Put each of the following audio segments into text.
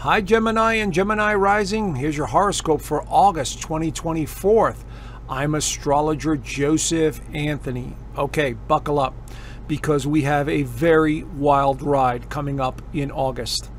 Hi Gemini and Gemini rising. Here's your horoscope for August 2024. I'm astrologer Joseph Anthony. Okay, buckle up because we have a very wild ride coming up in August.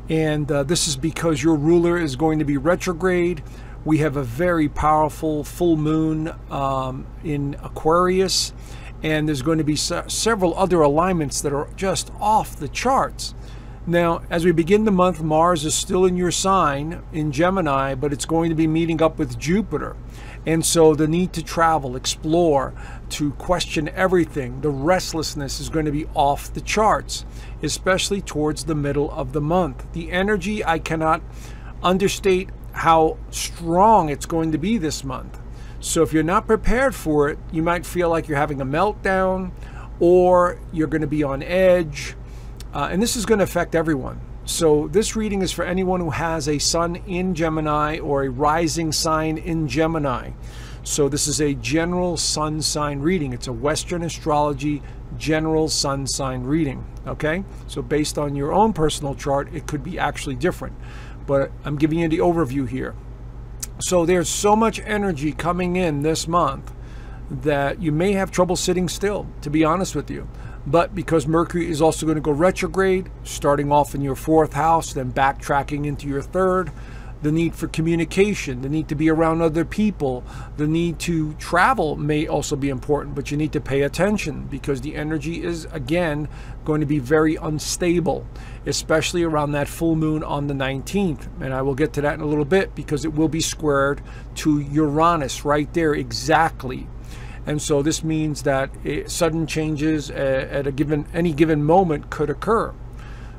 And this is because your ruler is going to be retrograde. We have a very powerful full moon in Aquarius, and there's going to be several other alignments that are just off the charts. Now, as we begin the month, Mars is still in your sign in Gemini, but it's going to be meeting up with Jupiter. And so the need to travel, explore, to question everything, the restlessness is going to be off the charts, especially towards the middle of the month. The energy, I cannot understate how strong it's going to be this month. So if you're not prepared for it, you might feel like you're having a meltdown or you're going to be on edge. And this is going to affect everyone. So this reading is for anyone who has a sun in Gemini or a rising sign in Gemini. So this is a general sun sign reading. It's a Western astrology general sun sign reading. Okay, so based on your own personal chart, it could be actually different. But I'm giving you the overview here. So there's so much energy coming in this month that you may have trouble sitting still, to be honest with you. But because Mercury is also going to go retrograde, starting off in your 4th house, then backtracking into your 3rd, the need for communication, the need to be around other people, the need to travel may also be important, but you need to pay attention because the energy is, again, going to be very unstable, especially around that full moon on the 19th. And I will get to that in a little bit because it will be squared to Uranus right there exactly. And so this means that sudden changes at any given moment could occur.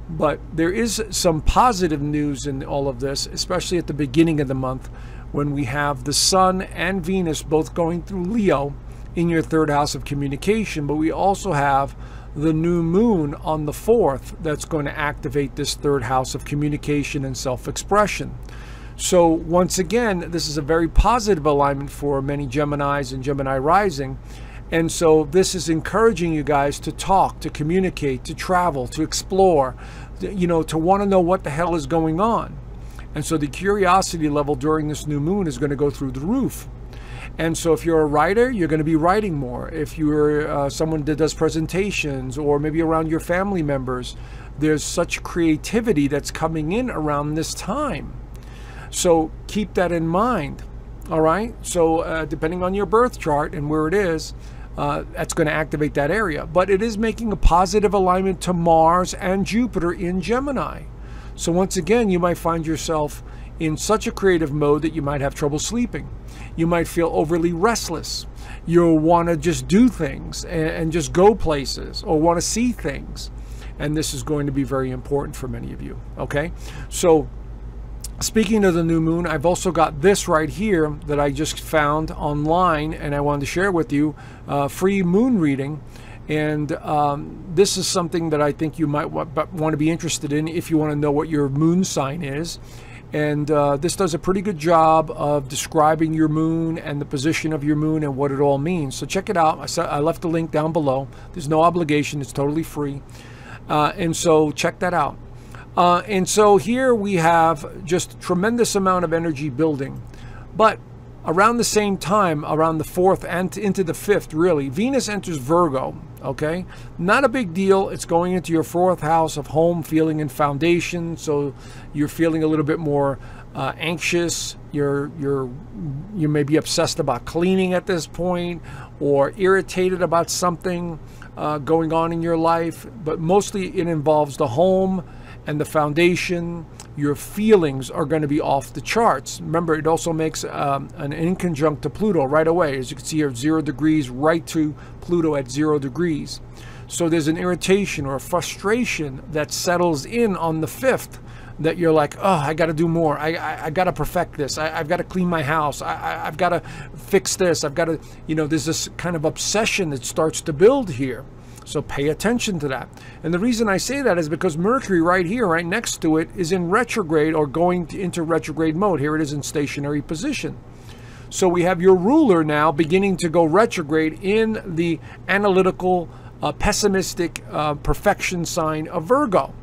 But there is some positive news in all of this, especially at the beginning of the month when we have the Sun and Venus both going through Leo in your 3rd house of communication. But we also have the new moon on the 4th that's going to activate this 3rd house of communication and self-expression. So once again, this is a very positive alignment for many Geminis and Gemini rising. And so this is encouraging you guys to talk, to communicate, to travel, to explore, to want to know what the hell is going on. And so the curiosity level during this new moon is going to go through the roof. And so if you're a writer, you're going to be writing more. If you're someone that does presentations or maybe around your family members, there's such creativity that's coming in around this time. So keep that in mind, all right? So depending on your birth chart and where it is, that's going to activate that area. But it is making a positive alignment to Mars and Jupiter in Gemini. So once again, you might find yourself in such a creative mode that you might have trouble sleeping. You might feel overly restless. You'll want to just do things and just go places or want to see things. And this is going to be very important for many of you, okay? So speaking of the new moon, I've also got this right here that I just found online and I wanted to share with you, free moon reading. And this is something that I think you might want to be interested in if you want to know what your moon sign is. And this does a pretty good job of describing your moon and the position of your moon and what it all means. So check it out. I left the link down below. There's no obligation. It's totally free. And so check that out. And so here we have just a tremendous amount of energy building. But around the same time, around the 4th and into the 5th, really, Venus enters Virgo, okay? Not a big deal. It's going into your 4th house of home, feeling, and foundation. So you're feeling a little bit more anxious. You may be obsessed about cleaning at this point or irritated about something going on in your life. But mostly it involves the home and the foundation. Your feelings are going to be off the charts. Remember, it also makes an inconjunct to Pluto right away. As you can see here, 0 degrees right to Pluto at 0 degrees. So there's an irritation or a frustration that settles in on the 5th that you're like, oh, I got to do more. I got to perfect this. I've got to clean my house. I've got to fix this. I've got to, there's this kind of obsession that starts to build here. So pay attention to that. And the reason I say that is because Mercury right here, right next to it, is in retrograde or going into retrograde mode. Here it is in stationary position. So we have your ruler now beginning to go retrograde in the analytical, pessimistic perfection sign of Virgo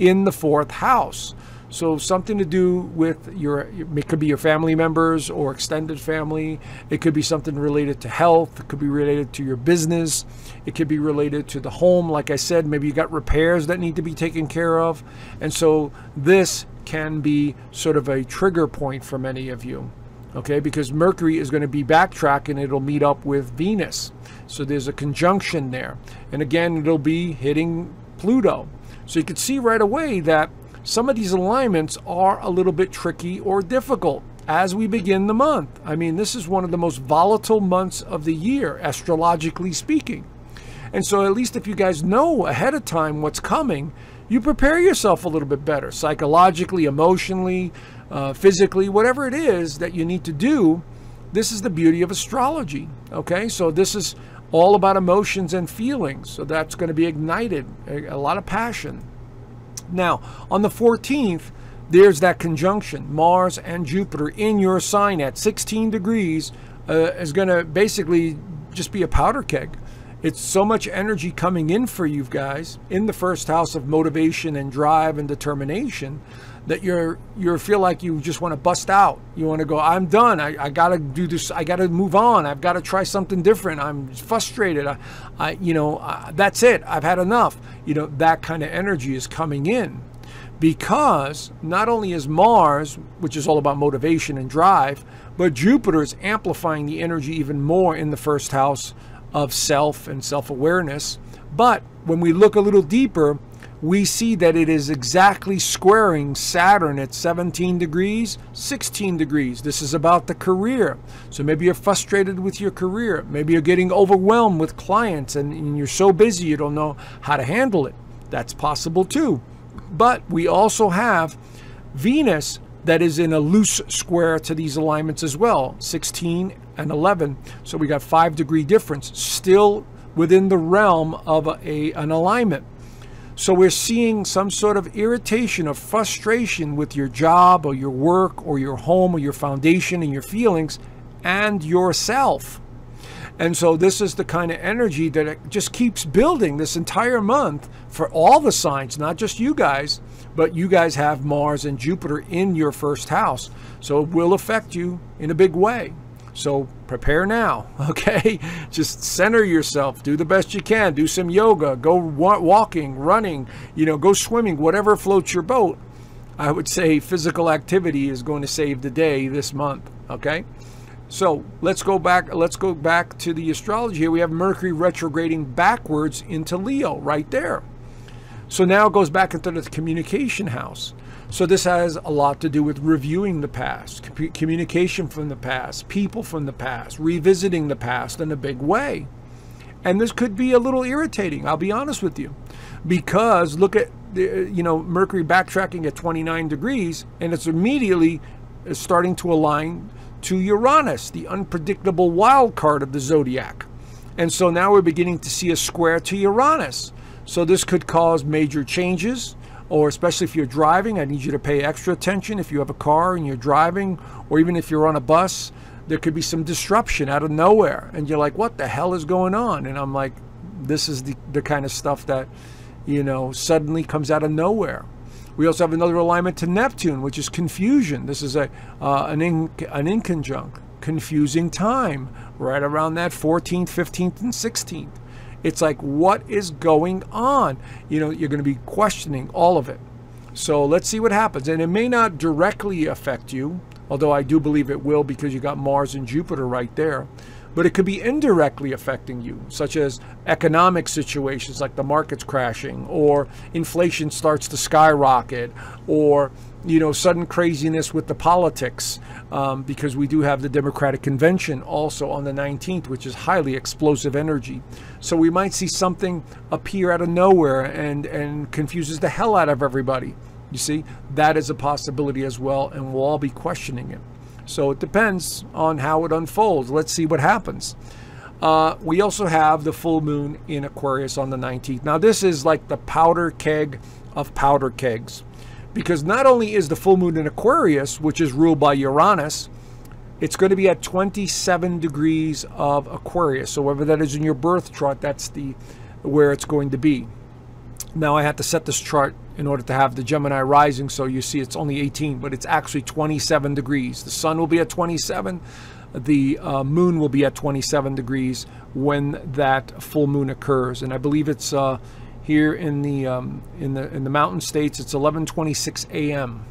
in the 4th house. So something to do with it could be your family members or extended family. It could be something related to health. It could be related to your business. It could be related to the home. Like I said, maybe you got repairs that need to be taken care of. And so this can be sort of a trigger point for many of you. Okay, because Mercury is going to be backtracking. It'll meet up with Venus. So there's a conjunction there. And again, it'll be hitting Pluto. So you can see right away that some of these alignments are a little bit tricky or difficult as we begin the month. I mean, this is one of the most volatile months of the year, astrologically speaking. And so at least if you guys know ahead of time what's coming, you prepare yourself a little bit better, psychologically, emotionally, physically, whatever it is that you need to do. This is the beauty of astrology, okay? So this is all about emotions and feelings. So that's going to be ignited, a lot of passion. Now, on the 14th, there's that conjunction, Mars and Jupiter in your sign at 16 degrees is going to basically just be a powder keg. It's so much energy coming in for you guys in the first house of motivation and drive and determination that you feel like you just want to bust out. You want to go, I'm done. I got to do this. I got to move on. I've got to try something different. I'm frustrated. That's it. I've had enough. That kind of energy is coming in because not only is Mars, which is all about motivation and drive, but Jupiter is amplifying the energy even more in the first house of self and self-awareness. But when we look a little deeper, we see that it is exactly squaring Saturn at 17 degrees, 16 degrees. This is about the career. So maybe you're frustrated with your career. Maybe you're getting overwhelmed with clients and you're so busy you don't know how to handle it. That's possible too. But we also have Venus that is in a loose square to these alignments as well, 16 and 11. So we got 5-degree difference, still within the realm of an alignment. So we're seeing some sort of irritation or frustration with your job or your work or your home or your foundation and your feelings and yourself. And so this is the kind of energy that it just keeps building this entire month for all the signs, not just you guys, but you guys have Mars and Jupiter in your first house. So it will affect you in a big way. So prepare now, okay? Just center yourself, do the best you can, do some yoga, go walking, running, go swimming, whatever floats your boat. I would say physical activity is going to save the day this month, okay? So let's go back to the astrology here. We have Mercury retrograding backwards into Leo right there. So now it goes back into the communication house. So this has a lot to do with reviewing the past, communication from the past, people from the past, revisiting the past in a big way. And this could be a little irritating, I'll be honest with you, because look at Mercury backtracking at 29 degrees and it's immediately starting to align to Uranus, the unpredictable wild card of the zodiac. And so now we're beginning to see a square to Uranus. So this could cause major changes, or especially if you're driving, I need you to pay extra attention. If you have a car and you're driving, or even if you're on a bus, there could be some disruption out of nowhere. And you're like, what the hell is going on? And I'm like, this is the kind of stuff that, suddenly comes out of nowhere. We also have another alignment to Neptune, which is confusion. This is an inconjunct, confusing time, right around that 14th, 15th, and 16th. It's like, what is going on? You're going to be questioning all of it. So let's see what happens. And it may not directly affect you, although I do believe it will because you got Mars and Jupiter right there. But it could be indirectly affecting you, such as economic situations like the market's crashing, or inflation starts to skyrocket, or sudden craziness with the politics, because we do have the Democratic Convention also on the 19th, which is highly explosive energy. So we might see something appear out of nowhere and confuses the hell out of everybody. You see, that is a possibility as well, and we'll all be questioning it. So it depends on how it unfolds. Let's see what happens. We also have the full moon in Aquarius on the 19th. Now this is like the powder keg of powder kegs, because not only is the full moon in Aquarius, which is ruled by Uranus, it's going to be at 27 degrees of Aquarius. So wherever that is in your birth chart, that's where it's going to be. Now I had to set this chart in order to have the Gemini rising. So you see it's only 18, but it's actually 27 degrees. The sun will be at 27. The moon will be at 27 degrees when that full moon occurs. And I believe it's here in the mountain states, it's 11:26 a.m.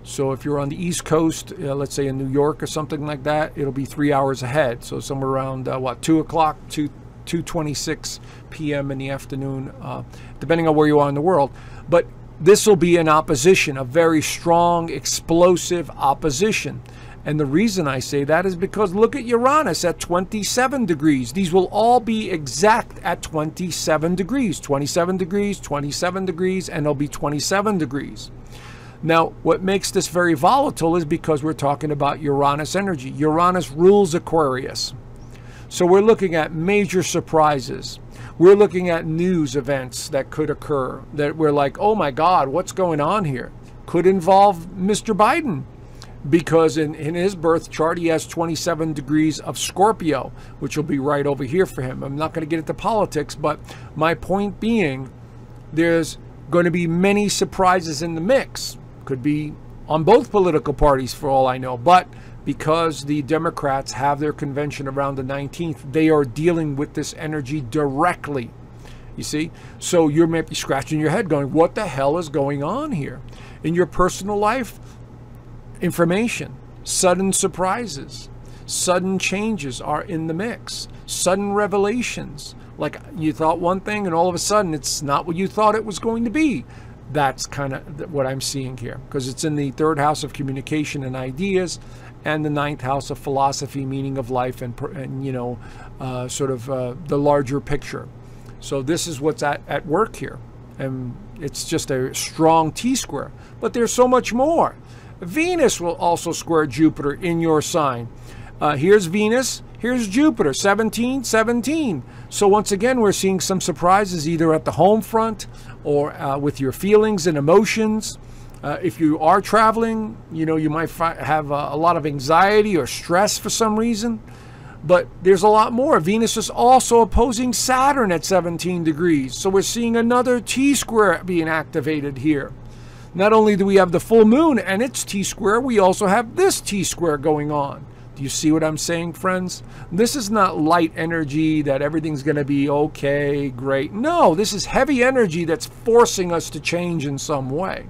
So if you're on the East Coast, let's say in New York or something like that, it'll be 3 hours ahead. So somewhere around, 2 o'clock, 2:26 p.m. in the afternoon, depending on where you are in the world. But this will be an opposition, a very strong, explosive opposition. And the reason I say that is because look at Uranus at 27 degrees. These will all be exact at 27 degrees, 27 degrees, 27 degrees, and it'll be 27 degrees. Now, what makes this very volatile is because we're talking about Uranus energy. Uranus rules Aquarius. So we're looking at major surprises. We're looking at news events that could occur that we're like, oh my God, what's going on here? Could involve Mr. Biden, because in his birth chart, he has 27 degrees of Scorpio, which will be right over here for him. I'm not going to get into politics, but my point being, there's going to be many surprises in the mix. Could be on both political parties for all I know, but because the Democrats have their convention around the 19th, they are dealing with this energy directly, you see? So you may be scratching your head going, what the hell is going on here? In your personal life, information, sudden surprises, sudden changes are in the mix, sudden revelations. Like you thought one thing and all of a sudden it's not what you thought it was going to be. That's kind of what I'm seeing here, because it's in the 3rd house of communication and ideas, and the 9th house of philosophy, meaning of life, and you know, sort of the larger picture. So this is what's at work here, and it's just a strong T-square. But there's so much more. Venus will also square Jupiter in your sign. Here's Venus, here's Jupiter, 17, 17. So once again, we're seeing some surprises either at the home front or with your feelings and emotions. If you are traveling, you know, you might have a lot of anxiety or stress for some reason. But there's a lot more. Venus is also opposing Saturn at 17 degrees. So we're seeing another T-square being activated here. Not only do we have the full moon and its T-square, we also have this T-square going on. Do you see what I'm saying, friends? This is not light energy that everything's going to be okay, great. No, this is heavy energy that's forcing us to change in some way.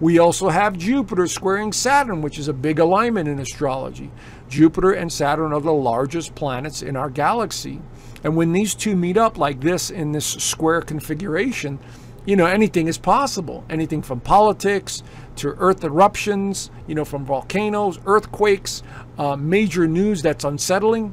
We also have Jupiter squaring Saturn, which is a big alignment in astrology. Jupiter and Saturn are the largest planets in our galaxy. And when these two meet up like this in this square configuration, you know, anything is possible. Anything from politics to earth eruptions, you know, from volcanoes, earthquakes, major news that's unsettling.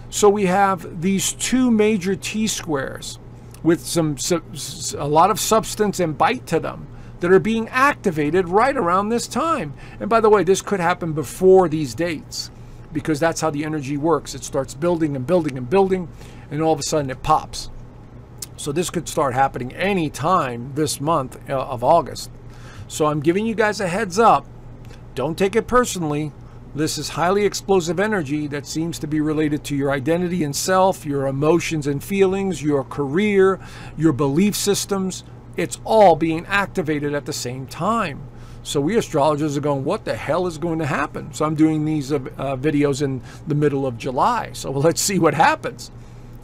So we have these two major T-squares with a lot of substance and bite to them that are being activated right around this time. And by the way, this could happen before these dates, because that's how the energy works. It starts building and building and building, and all of a sudden it pops. So this could start happening any time this month of August. So I'm giving you guys a heads up. Don't take it personally. This is highly explosive energy that seems to be related to your identity and self, your emotions and feelings, your career, your belief systems. It's all being activated at the same time. So we astrologers are going, what the hell is going to happen? So I'm doing these videos in the middle of July. So let's see what happens.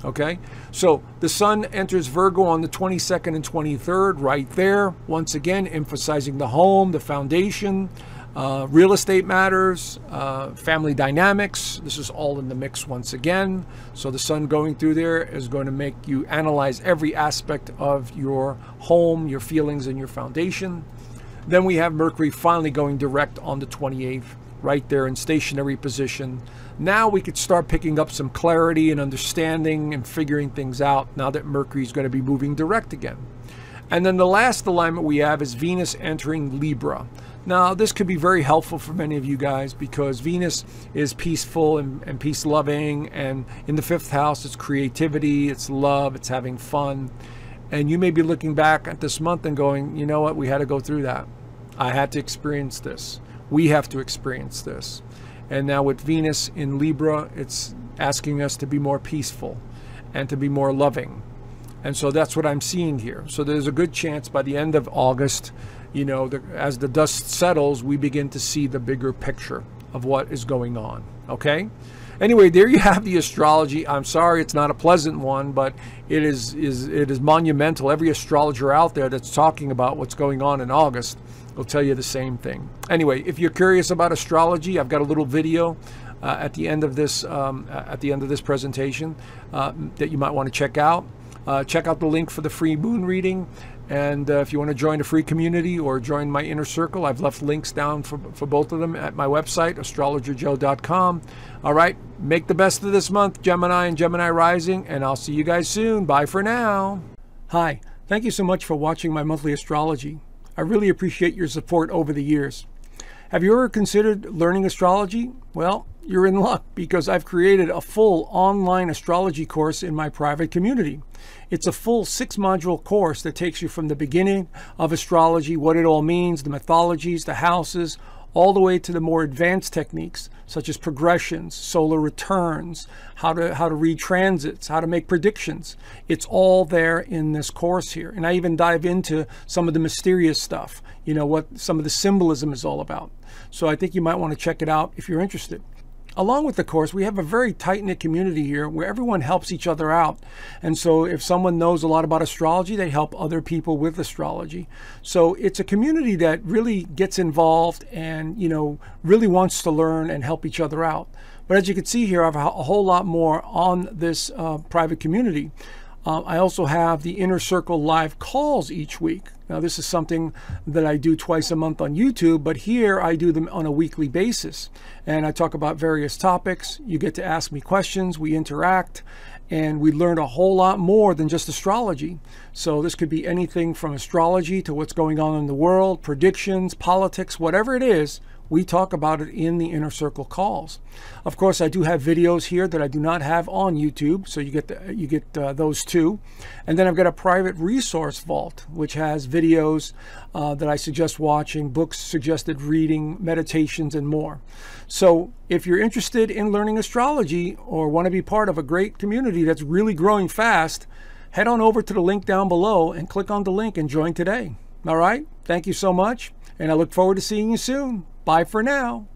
Okay, so the sun enters Virgo on the 22nd and 23rd, right there. Once again, emphasizing the home, the foundation, real estate matters, family dynamics. This is all in the mix once again. So the sun going through there is going to make you analyze every aspect of your home, your feelings, and your foundation. Then we have Mercury finally going direct on the 28th, right there in stationary position. Now we could start picking up some clarity and understanding and figuring things out now that Mercury is going to be moving direct again. And then the last alignment we have is Venus entering Libra. Now this could be very helpful for many of you guys, because Venus is peaceful and peace-loving, and in the 5th house it's creativity, it's love, it's having fun. And you may be looking back at this month and going, you know what, we had to go through that. I had to experience this. We have to experience this. And now with Venus in Libra, it's asking us to be more peaceful and to be more loving And so that's what I'm seeing here. So there's a good chance by the end of August, you know, as the dust settles, we begin to see the bigger picture of what is going on. Okay? Anyway, there you have the astrology. I'm sorry it's not a pleasant one, but it is monumental. Every astrologer out there that's talking about what's going on in August will tell you the same thing. Anyway, if you're curious about astrology, I've got a little video at the end of this presentation that you might want to check out. Check out the link for the free moon reading. And if you want to join a free community or join my inner circle, I've left links down for both of them at my website, astrologerjoe.com. All right, make the best of this month, Gemini and Gemini rising, and I'll see you guys soon. Bye for now. Hi, thank you so much for watching my monthly astrology. I really appreciate your support over the years. Have you ever considered learning astrology? Well, you're in luck because I've created a full online astrology course in my private community. It's a full 6-module course that takes you from the beginning of astrology, what it all means, the mythologies, the houses, all the way to the more advanced techniques such as progressions, solar returns, how to read transits, how to make predictions. It's all there in this course here. And I even dive into some of the mysterious stuff, you know, what some of the symbolism is all about. So I think you might want to check it out if you're interested. Along with the course, we have a very tight-knit community here where everyone helps each other out. And so if someone knows a lot about astrology, they help other people with astrology. So it's a community that really gets involved and, you know, really wants to learn and help each other out. But as you can see here, I have a whole lot more on this private community. I also have the Inner Circle live calls each week. Now, this is something that I do twice a month on YouTube, but here I do them on a weekly basis. And I talk about various topics. You get to ask me questions, we interact, and we learn a whole lot more than just astrology. So this could be anything from astrology to what's going on in the world, predictions, politics, whatever it is. We talk about it in the Inner Circle calls. Of course, I do have videos here that I do not have on YouTube, so you get those too. And then I've got a private resource vault, which has videos that I suggest watching, books suggested reading, meditations, and more. So if you're interested in learning astrology or want to be part of a great community that's really growing fast, head on over to the link down below and click on the link and join today. All right? Thank you so much, and I look forward to seeing you soon. Bye for now.